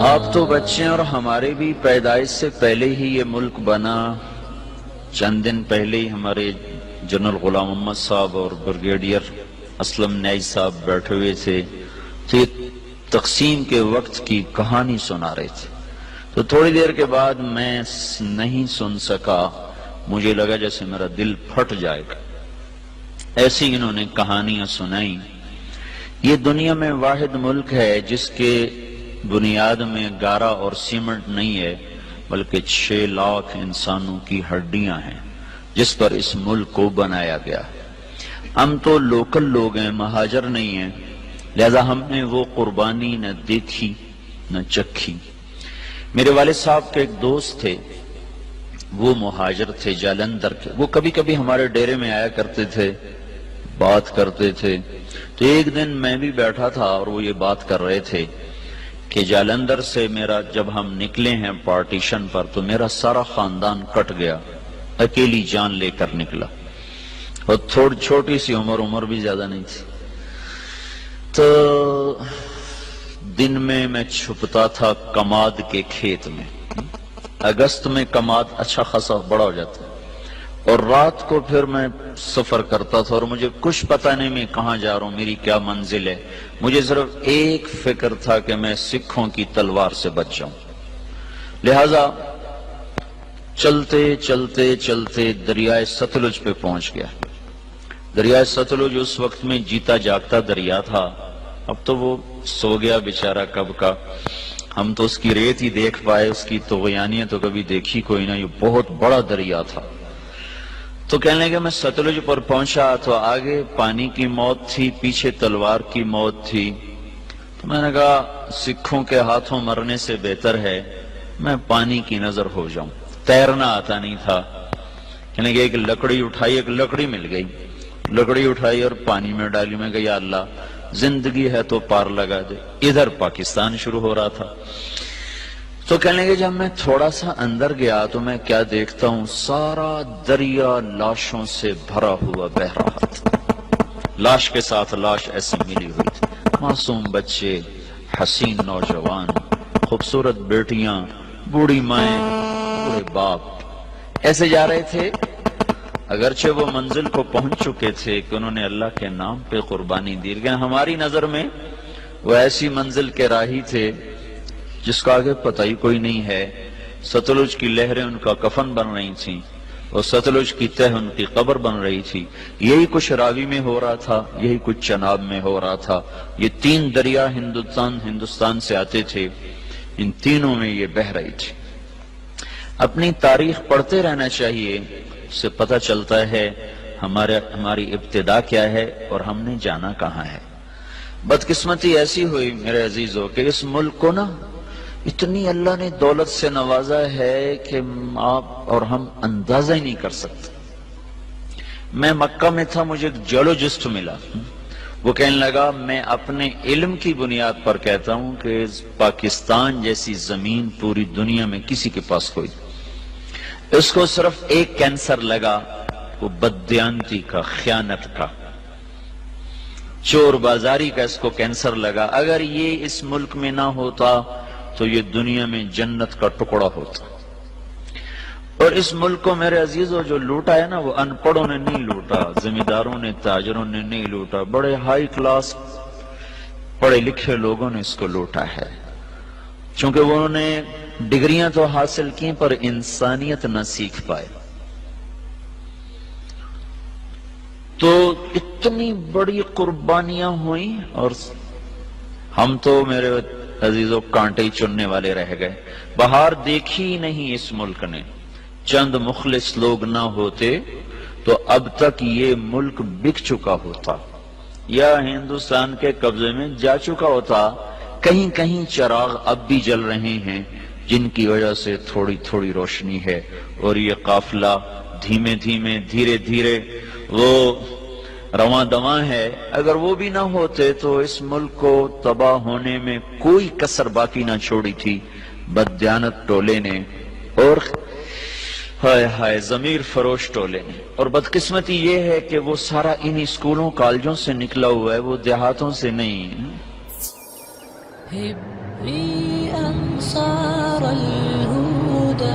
آپ تو بچے ہیں اور ہمارے بھی پیدائش سے پہلے ہی یہ ملک بنا. چند دن پہلے ہی ہمارے جنرل غلام محمد صاحب اور بریگیڈیئر اسلم نیائی صاحب بیٹھے ہوئے تھے تو یہ تقسیم کے وقت کی کہانی سنا رہے تھے. تو تھوڑی دیر کے بعد میں نہیں سن سکا، مجھے لگا جیسے میرا دل پھٹ جائے گا. ایسی انہوں نے کہانیاں سنائی. یہ دنیا میں واحد ملک ہے جس کے بنیاد میں گارا اور سیمنٹ نہیں ہے بلکہ 6 لاکھ انسانوں کی ہڈیاں ہیں جس پر اس ملک کو بنایا گیا. ہم تو لوکل لوگ ہیں، مہاجر نہیں ہیں، لہذا ہم نے وہ قربانی نہ دیکھی نہ چکھی. میرے والد صاحب کے ایک دوست تھے، وہ مہاجر تھے جالندھر کے. وہ کبھی کبھی ہمارے ڈیرے میں آیا کرتے تھے، بات کرتے تھے. تو ایک دن میں بھی بیٹھا تھا اور وہ یہ بات کر رہے تھے کہ جالندھر سے میرا جب ہم نکلے ہیں پارٹیشن پر تو میرا سارا خاندان کٹ گیا، اکیلی جان لے کر نکلا. اور تھوڑی چھوٹی سی عمر بھی زیادہ نہیں تھی. تو دن میں چھپتا تھا کماد کے کھیت میں. اگست میں کماد اچھا خاصا بڑا ہو جاتا ہے. اور رات کو پھر میں سفر کرتا تھا اور مجھے کچھ پتہ نہیں میں کہاں جا رہا ہوں، میری کیا منزل ہے. مجھے صرف ایک فکر تھا کہ میں سکھوں کی تلوار سے بچ جاؤں. لہذا چلتے چلتے چلتے دریائے ستلج پہ پہنچ گیا. دریائے ستلج اس وقت میں جیتا جاگتا دریا تھا. اب تو وہ سو گیا بیچارہ کب کا. ہم تو اس کی ریت ہی دیکھ پائے، اس کی طغیانیت تو کبھی دیکھی کوئی نہ. یہ بہت بڑا دریا تھا. تو کہنے لگے میں ستلج پر پہنچا تو آگے پانی کی موت تھی، پیچھے تلوار کی موت تھی. تو میں نے کہا سکھوں کے ہاتھوں مرنے سے بہتر ہے میں پانی کی نظر ہو جاؤں. تیرنا آتا نہیں تھا. کہنے لگے ایک لکڑی اٹھائی، ایک لکڑی مل گئی، لکڑی اٹھائی اور پانی میں ڈالی. میں کہا یا اللہ زندگی ہے تو پار لگا دے. ادھر پاکستان شروع ہو رہا تھا. تو کہنے لگے جب میں تھوڑا سا اندر گیا تو میں کیا دیکھتا ہوں، سارا دریا لاشوں سے بھرا ہوا بہ رہا تھا. لاش کے ساتھ لاش ایسی ملی ہوئی تھی. معصوم بچے، حسین نوجوان، خوبصورت بیٹیاں، بوڑھی مائیں، بوڑھے باپ ایسے جا رہے تھے. اگرچہ وہ منزل کو پہنچ چکے تھے کہ انہوں نے اللہ کے نام پہ قربانی دی، لیکن ہماری نظر میں وہ ایسی منزل کے راہی تھے جس کا آگے پتہ ہی کوئی نہیں ہے. ستلج کی لہریں ان کا کفن بن رہی تھیں اور ستلج کی تہ ان کی قبر بن رہی تھی. یہی کچھ راوی میں ہو رہا تھا، یہی کچھ چناب میں ہو رہا تھا. یہ 3 دریا ہندوستان سے آتے تھے، ان تینوں میں یہ بہ رہی تھی. اپنی تاریخ پڑھتے رہنا چاہیے، اس سے پتہ چلتا ہے ہماری ابتدا کیا ہے اور ہم نے جانا کہاں ہے. بدقسمتی ایسی ہوئی میرے عزیزو کہ اس ملک کو نا اتنی اللہ نے دولت سے نوازا ہے کہ آپ اور ہم اندازہ ہی نہیں کر سکتے. میں مکہ میں تھا، مجھے ایک جیولوجسٹ ملا. وہ کہنے لگا میں اپنے علم کی بنیاد پر کہتا ہوں کہ پاکستان جیسی زمین پوری دنیا میں کسی کے پاس کوئی. اس کو صرف ایک کینسر لگا، وہ بددیانتی کا، خیانت کا، چور بازاری کا اس کو کینسر لگا. اگر یہ اس ملک میں نہ ہوتا تو یہ دنیا میں جنت کا ٹکڑا ہوتا. اور اس ملک کو میرے عزیزو جو لوٹا ہے نا، وہ ان پڑھوں نے نہیں لوٹا، زمینداروں نے، تاجروں نے نہیں لوٹا، بڑے ہائی کلاس پڑھے لکھے لوگوں نے اس کو لوٹا ہے. چونکہ انہوں نے ڈگریاں تو حاصل کی پر انسانیت نہ سیکھ پائے. تو اتنی بڑی قربانیاں ہوئیں اور ہم تو میرے عزیزوں کانٹے ہی چننے والے رہ گئے. بہار دیکھی نہیں اس ملک نے. چند مخلص لوگ نہ ہوتے تو اب تک یہ ملک بک چکا ہوتا یا ہندوستان کے قبضے میں جا چکا ہوتا. کہیں کہیں چراغ اب بھی جل رہے ہیں جن کی وجہ سے تھوڑی تھوڑی روشنی ہے. اور یہ قافلہ دھیمے دھیمے دھیرے دھیرے وہ رواں دواں ہے. اگر وہ بھی نہ ہوتے تو اس ملک کو تباہ ہونے میں کوئی کسر باقی نہ چھوڑی تھی بددیانت ٹولے نے. ہائے ہائے ضمیر فروش ٹولے نے. اور بدقسمتی یہ ہے کہ وہ سارا انہی اسکولوں کالجوں سے نکلا ہوا ہے، وہ دیہاتوں سے نہیں. هبي أنصار الهدى